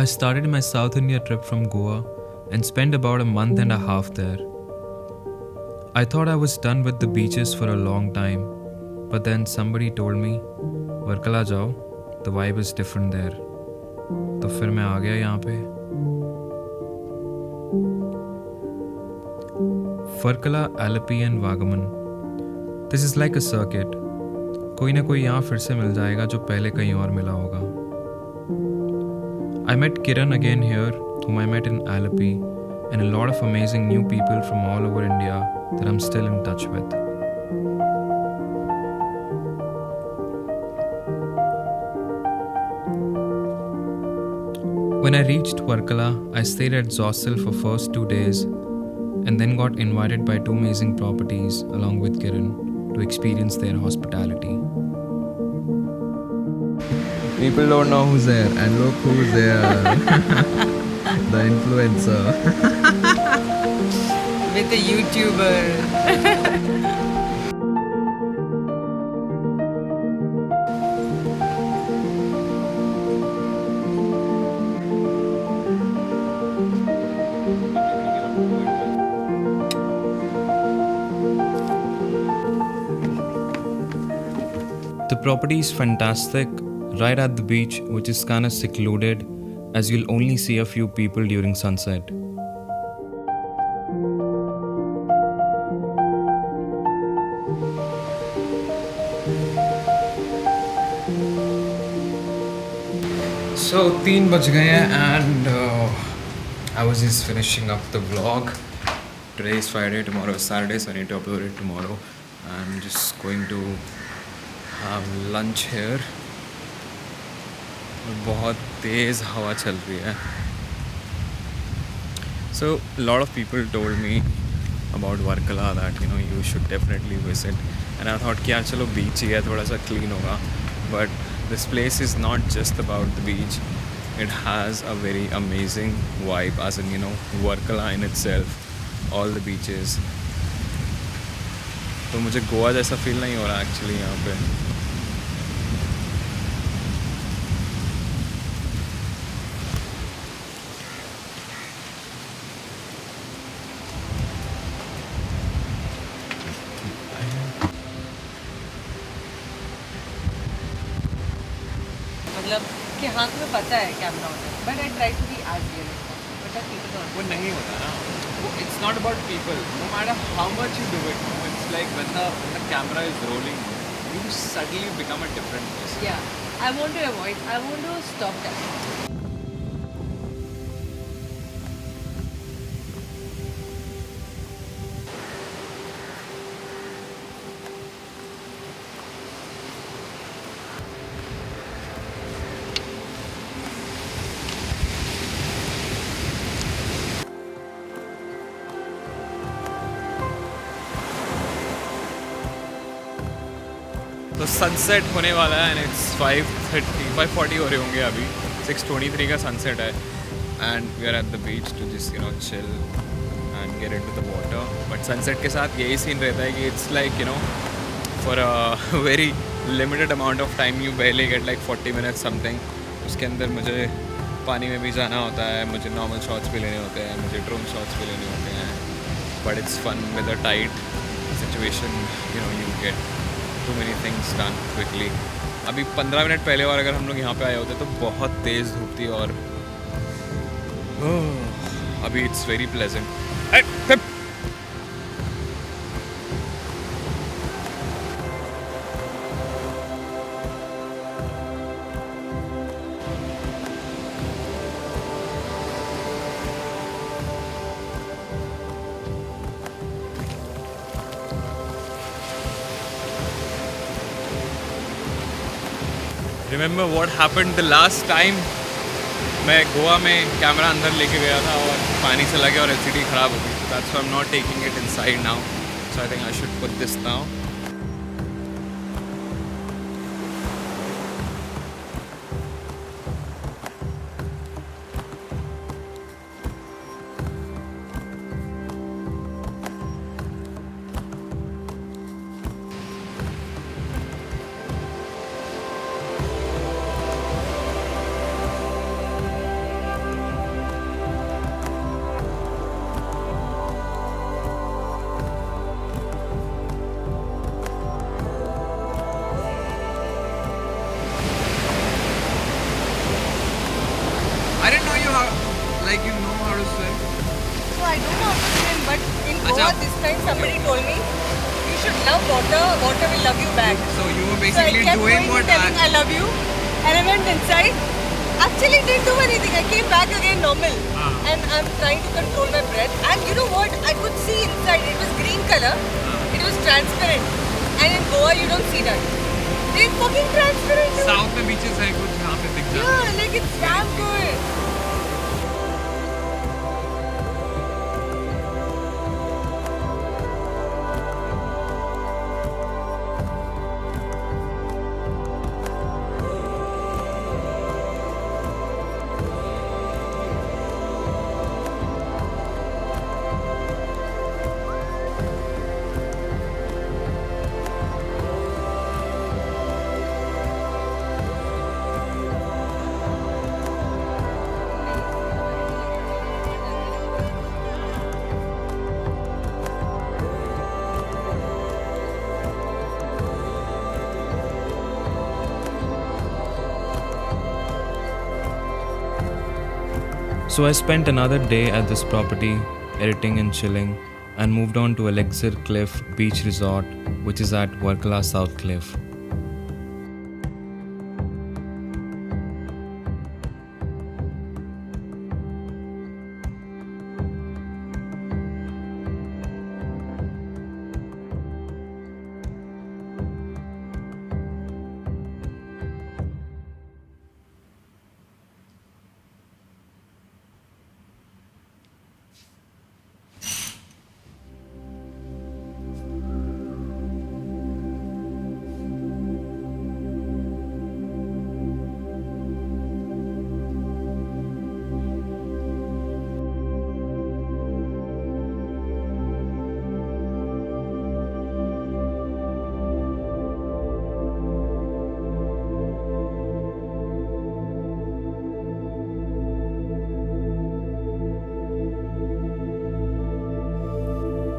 I started my South India trip from Goa and spent about a month and a half there. I thought I was done with the beaches for a long time, but then somebody told me, Varkala jao, the vibe is different there. तो फिर मैं आ गया यहाँ पे. Varkala, Alleppey and Vagaman. This is like a circuit. कोई ना कोई यहाँ फिर से मिल जाएगा जो पहले कहीं और मिला होगा. I met Kiran again here, whom I met in Alleppey, and a lot of amazing new people from all over India that I'm still in touch with. When I reached Varkala, I stayed at Zossil for first 2 days and then got invited by 2 amazing properties along with Kiran to experience their hospitality. People don't know who's there, and look who's there. The influencer. With the YouTuber. The property is fantastic, right at the beach, which is kind of secluded as you'll only see a few people during sunset. So 3 बज गए हैं and I was just finishing up the vlog. Today is Friday, tomorrow is Saturday, so I need to upload it tomorrow. I'm just going to have lunch here. बहुत तेज़ हवा चल रही है. So a lot of people told me about Varkala that you should definitely visit, and I thought कि यार चलो beach ही है, थोड़ा सा clean होगा. But this place is not just about the beach. It has a very amazing vibe, as in Varkala in itself, all the beaches. तो मुझे गोवा जैसा फील नहीं हो रहा एक्चुअली यहाँ पे. मतलब कि हाँ तुम्हें पता है कैमरा होता है, but I try to be as real. But people don't. वो नहीं होता ना. It's not about people. No matter how much you do it, it's like when the camera is rolling, you suddenly become a different person. Yeah, I want to avoid. I want to stop that. तो sunset होने वाला है and it's 5:40 हो रहे होंगे अभी. 6:23 का sunset है and we are at the beach to just chill and get into the water. But sunset के साथ यही सीन रहता है कि it's like for a very limited amount of time you barely get like 40 minutes something. उसके अंदर मुझे पानी में भी जाना होता है, मुझे नॉर्मल शॉट्स भी लेने होते हैं, मुझे ड्रोन शॉट्स भी लेने होते हैं. But it's fun with a tight situation. You get too many things done quickly. अभी 15 मिनट पहले और अगर हम लोग यहाँ पे आए होते तो बहुत तेज़ धूप थी और अभी it's very pleasant. Remember what happened the last time? मैं गोवा में कैमरा अंदर लेके गया था और पानी चला गया और एलसीडी ख़राब हो गई. That's why I'm not taking it inside now. So I think I should put this now. like you know how to swim. So I don't know how to swim, but in Goa Acha. this time somebody told me you should love water, water will love you back. So you were So I basically kept doing going what telling I love you, and I went inside. Actually didn't do anything. I came back again normal, and I'm trying to control my breath. And you know what? I could see inside. It was green color. It was transparent. And in Goa you don't see that. It's fucking transparent. dude. South में beaches है कुछ यहाँ पे दिख जाता है. Yeah, like it's damn good. So I spent another day at this property, editing and chilling, and moved on to Elixir Cliff Beach Resort, which is at Varkala South Cliff.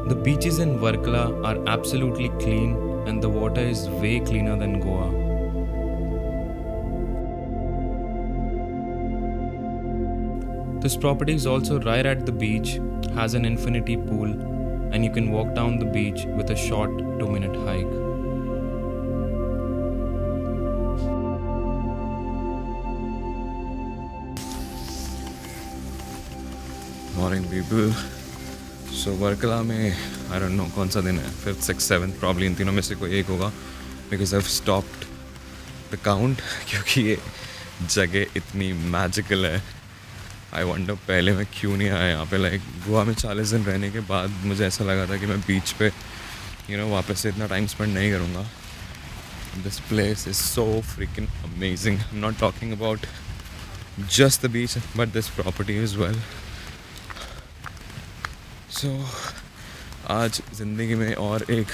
The beaches in Varkala are absolutely clean and the water is way cleaner than Goa. This property is also right at the beach, has an infinity pool, and you can walk down the beach with a short 2-minute hike. Morning people. So Varkala में I don't know कौन सा दिन है 5th 6th 7th probably इन तीनों में से कोई एक होगा because I've stopped the count क्योंकि ये जगह इतनी मैजिकल है. I wonder पहले मैं क्यों नहीं आया यहाँ पे. लाइक गोवा में 40 दिन रहने के बाद मुझे ऐसा लगा था कि मैं बीच पे वापस से इतना टाइम स्पेंड नहीं करूँगा. This place is so freaking amazing. I'm not talking about just the beach but this property as well. So, आज ज़िंदगी में और एक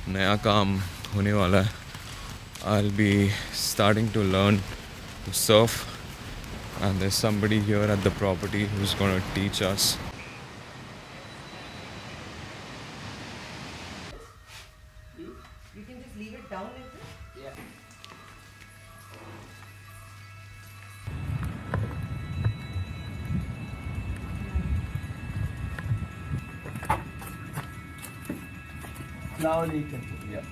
नया काम होने वाला है. I'll be starting to learn to surf and there's somebody here at the property who's going to teach us. You can just leave it down like this. Yeah. Slowly you can put, yeah.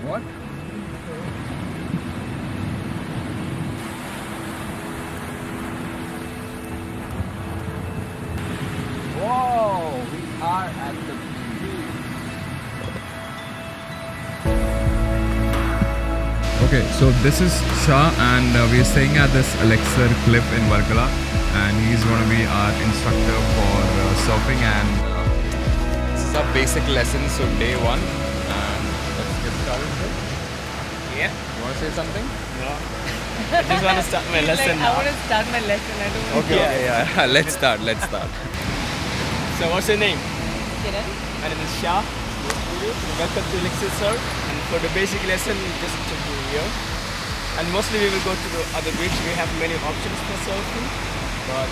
What? Whoa, we are at the beach. Okay, so this is Shah and we're staying at this Elixir Cliff in Varkala and he's going to be our instructor for surfing and This is our basic lesson, so day 1. And let's get started. Yeah. You want to say something? No. I just want to start my lesson I now. want to start my lesson. I don't want Okay, Yeah. yeah. Let's start. So what's your name? Kiran. My name is Shah. Welcome to Elixir Surf. And for the basic lesson, we just took you here. And mostly we will go to the other beach. We have many options for surfing. but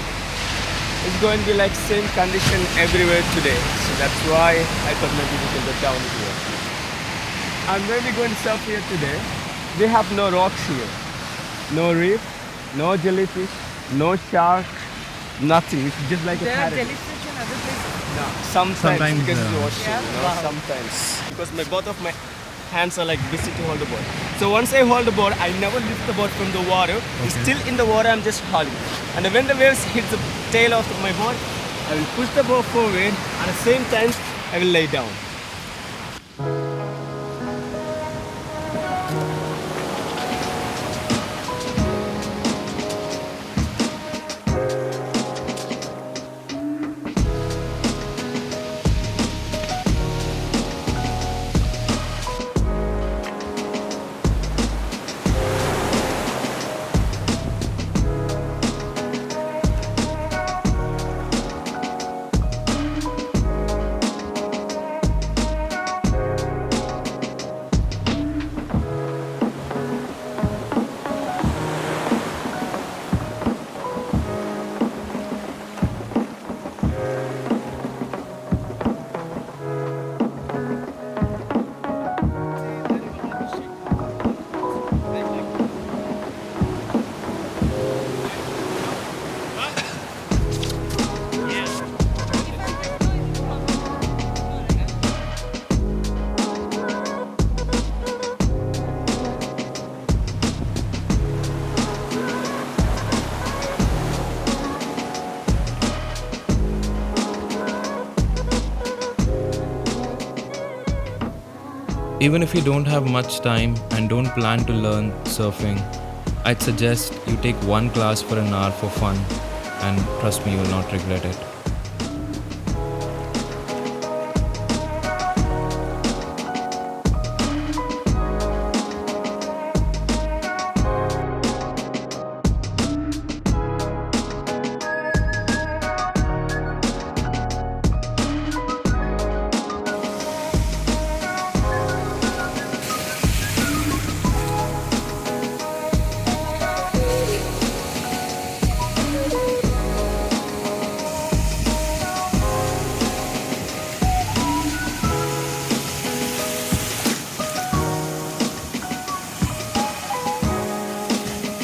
it's going to be like same condition everywhere today. So that's why I thought maybe we can go down here. I'm really going to surf here today. We have no rocks here, no reef, no jellyfish, no shark, nothing. It's just like a There are paradise. jellyfish in other places. No, sometimes because it's the ocean, Yeah? you know, Wow. sometimes. Because both of my hands are like busy to hold the board. So once I hold the board, I never lift the board from the water. It's still in the water, I'm just holding. And when the waves hit the tail of my board, I will push the board forward. At the same time, I will lay down. Even if you don't have much time and don't plan to learn surfing, I'd suggest you take one class for an hour for fun, and trust me, you will not regret it.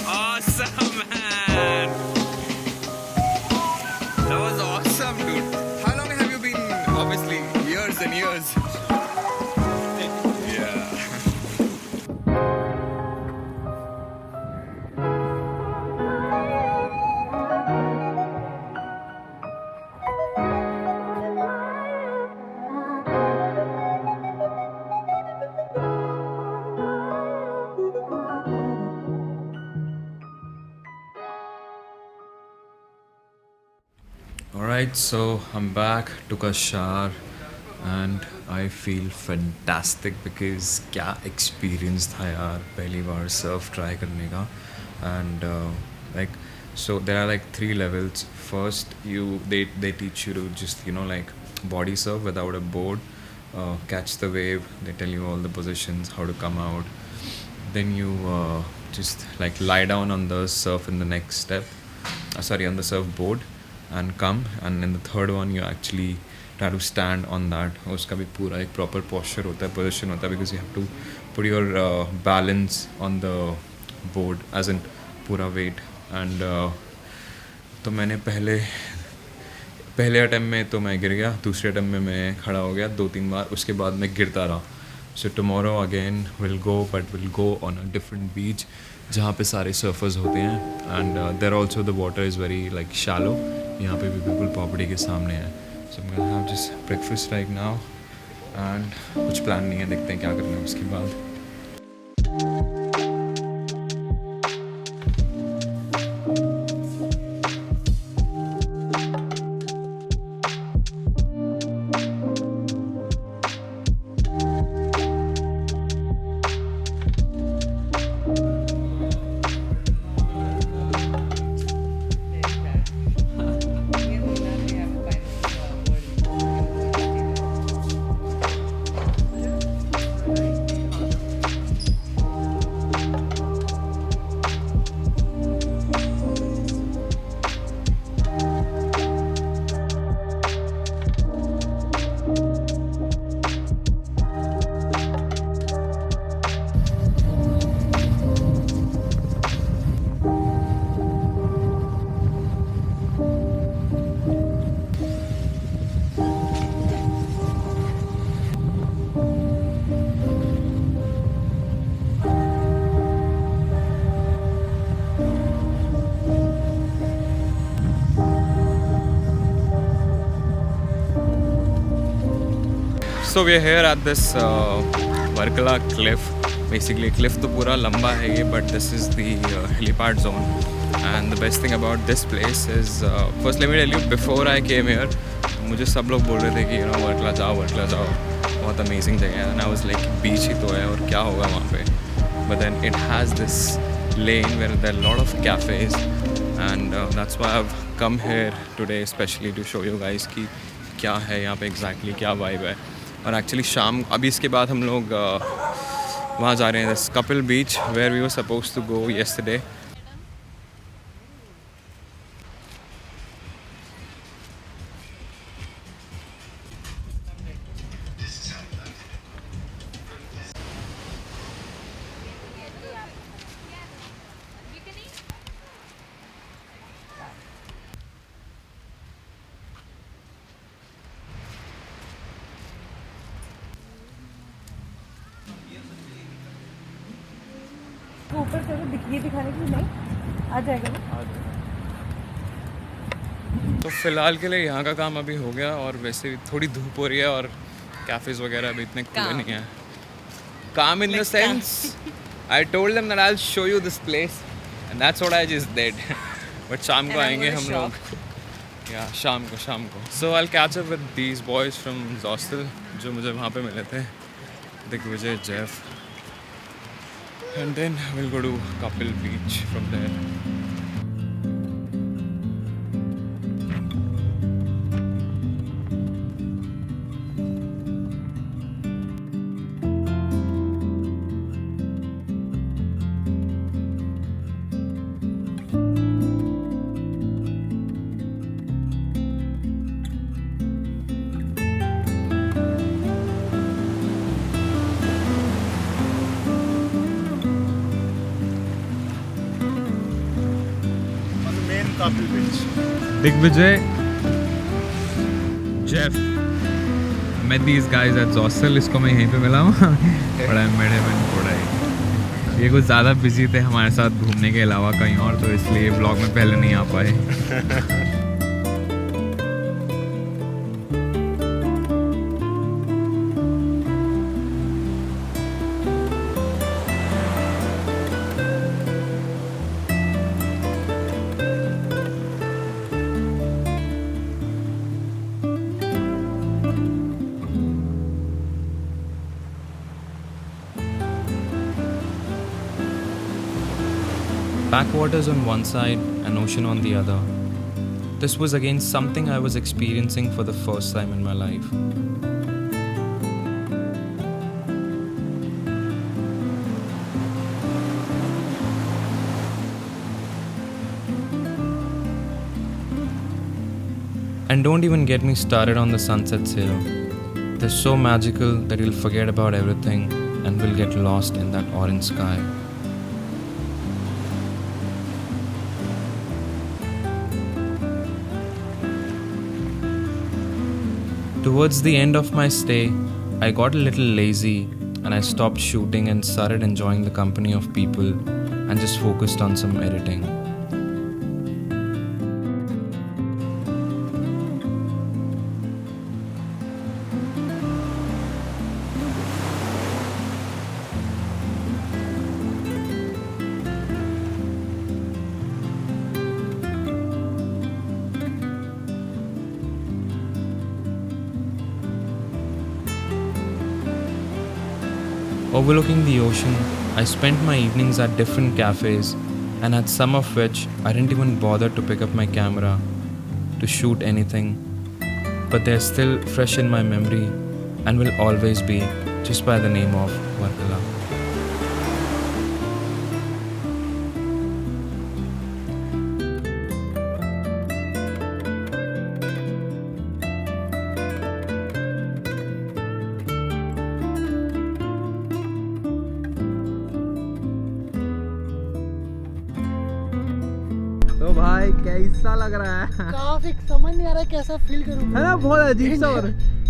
Awesome, man! That was awesome, dude. How long have you been? Obviously, years and years. Yeah. Alright, so I'm back, took a shower, and I feel fantastic because क्या experience था यार पहली बार surf try करने का. And like, so there are like 3 levels. First, they teach you to just, you know, like body surf without a board, catch the wave. They tell you all the positions, how to come out. Then you just like lie down on the surf in the next step, on the surfboard, and come. And in the third one, you actually try to stand on that. उसका भी पूरा एक proper posture होता है, position होता है, because you have to put your balance on the board, as in पूरा weight. And तो मैंने पहले अटेम्प्ट में तो मैं गिर गया, दूसरे अटेम्प्ट में मैं खड़ा हो गया 2-3 बार, उसके बाद मैं गिरता रहा. So tomorrow again we'll go on a different beach जहाँ पे सारे surfers होते हैं. And there also the water is very like shallow. यहाँ पे भी बिल्कुल property के सामने है. So I'm gonna have just breakfast right now, and कुछ plan नहीं है, देखते हैं क्या करना है उसके बाद. So we're here at this Varkala cliff. Basically, cliff तो पूरा लंबा है ये, but this is the helipad zone. And the best thing about this place is, first let me tell you, before I came here, मुझे सब लोग बोल रहे थे कि वर्कला जाओ, बहुत amazing जगह है. And I was like, बीच ही तो है और क्या होगा वहाँ पे. But then it has this lane where there are a lot of cafes, and that's why I've come here today especially to show you guys कि क्या है यहाँ पे exactly, क्या vibe है. और actually शाम, अभी इसके बाद हम लोग वहाँ जा रहे हैं, this Kapil Beach where we were supposed to go yesterday. ऊपर से ये दिखाने के लिए नहीं आ जाएगा ना. तो फ़िलहाल के लिए यहाँ का काम अभी हो गया, और वैसे भी थोड़ी धूप हो रही है और कैफ़ेज़ वगैरह अभी इतने खुले नहीं हैं. काम in the sense I told them that I will show you this place and that's what I just did. But शाम को आएंगे हम लोग, या शाम को. So I will catch up with these boys from hostel जो मुझे वहाँ पे मिले थे, Digvijay, Jeff. And then we'll go to Kapil Beach from there. Kapil Beach. Digvijay, Jeff. I met these guys at Zostel. इसको मैं यहीं पे मिला हूँ. But I met him in Kodai. ये कुछ ज़्यादा बिजी थे हमारे साथ घूमने के अलावा कहीं और, तो इसलिए ब्लॉग में पहले नहीं आ पाए. Backwaters on one side and ocean on the other. This was again something I was experiencing for the first time in my life. And don't even get me started on the sunsets here. They're so magical that you'll forget about everything and will get lost in that orange sky. Towards the end of my stay, I got a little lazy and I stopped shooting and started enjoying the company of people and just focused on some editing. Overlooking the ocean, I spent my evenings at different cafes, and at some of which I didn't even bother to pick up my camera to shoot anything, but they're still fresh in my memory and will always be just by the name of Varkala. तो भाई कैसा लग रहा है? काफी समझ नहीं आ रहा है कैसा फील करूँ. है ना, बहुत अजीब सा हो रहा है.